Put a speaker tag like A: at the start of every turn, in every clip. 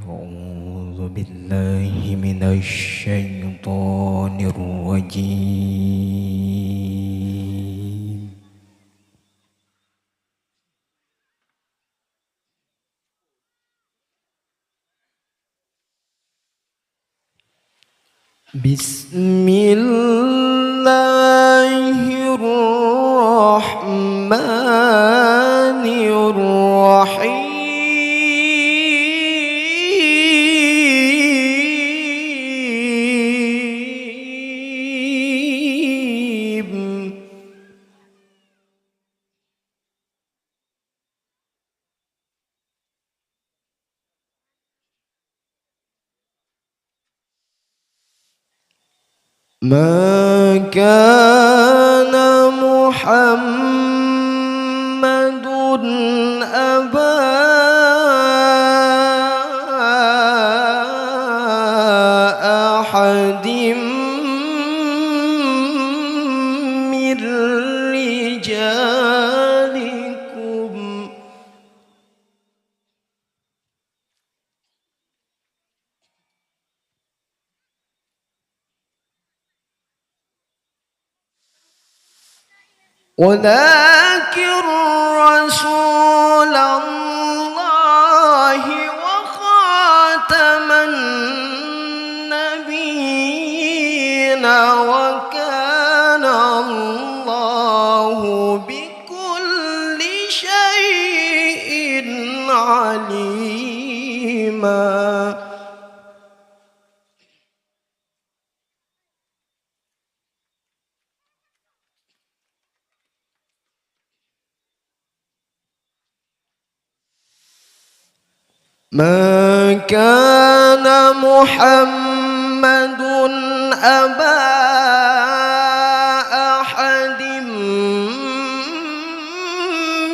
A: أعوذ بالله من الشيطان الرجيم. بسم الله الرحمن الرحيم. ما كان محمد أبا أحد من رجالكم ولكن رسول الله وخاتم النبيين وكان الله بكل شيء عليما. ما كان محمد أبا أحد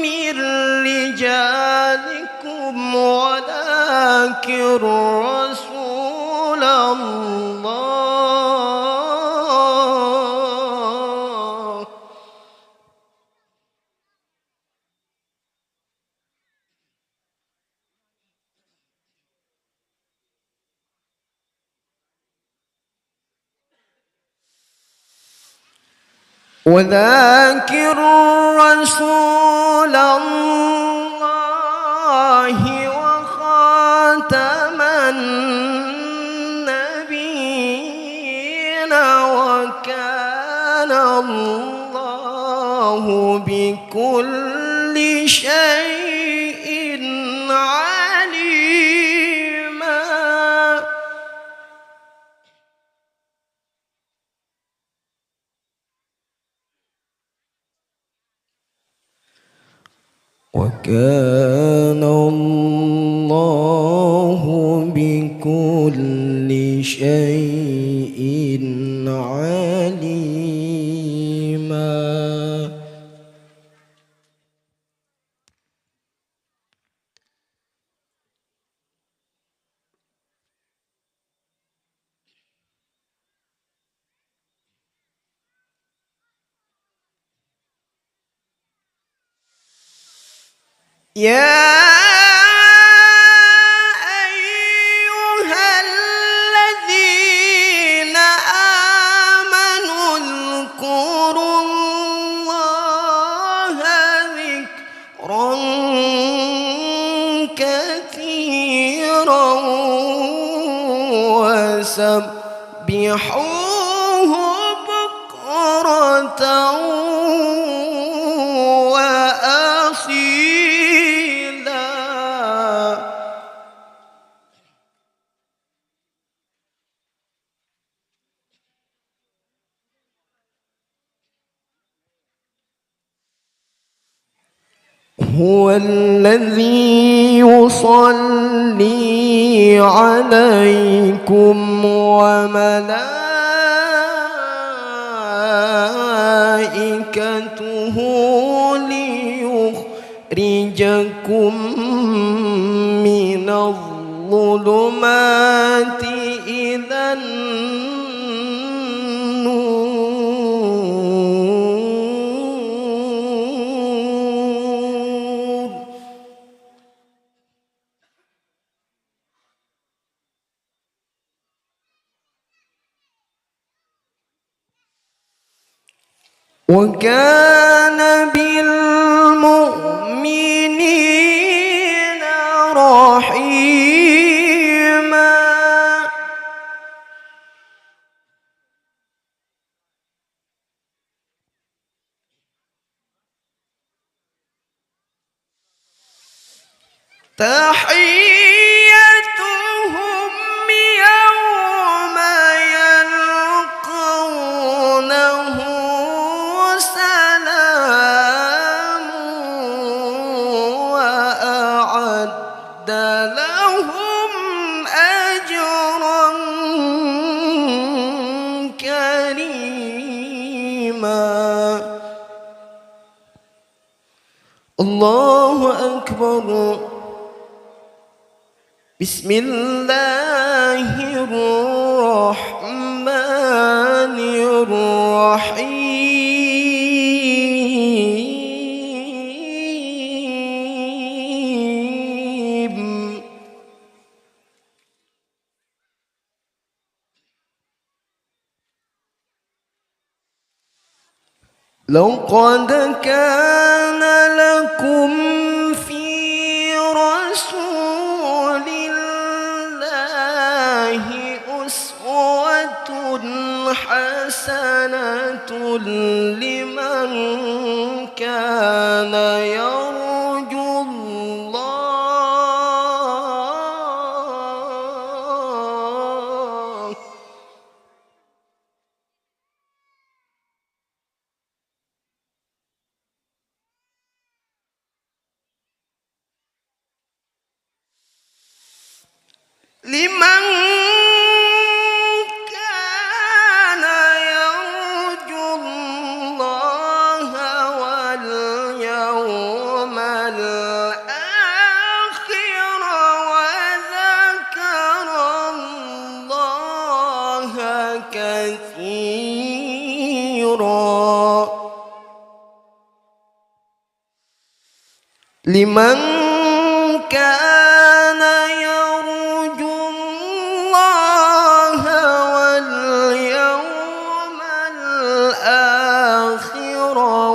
A: من رجالكم ولكن رسول الله ولكن رسول الله وخاتم النبيين وكان الله بكل شيء عليما. وكان الله بكل شيء عليما. يا أيها الذين آمنوا اذكروا الله ذكرا كثيرا وسبحوه بكرة هو الذي يصلي عليكم وملائكته ليخرجكم من الظلمات إلى وكان بالمؤمنين رحيما. تحيتهم يوم يلقونه سلام وأعد لهم أجرا كريما. الله أكبر. بسم الله الرحمن الرحيم. لقد كان لكم في رسول الله أسوة حسنة لمن كان يرجو الله لمن كان يرجو الله واليوم الآخر وذكر الله كثيرا. لمن كان يرجو الله واليوم الآخر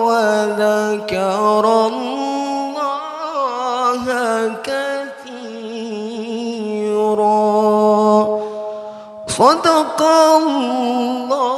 A: وذكر الله كثيرا. صدق الله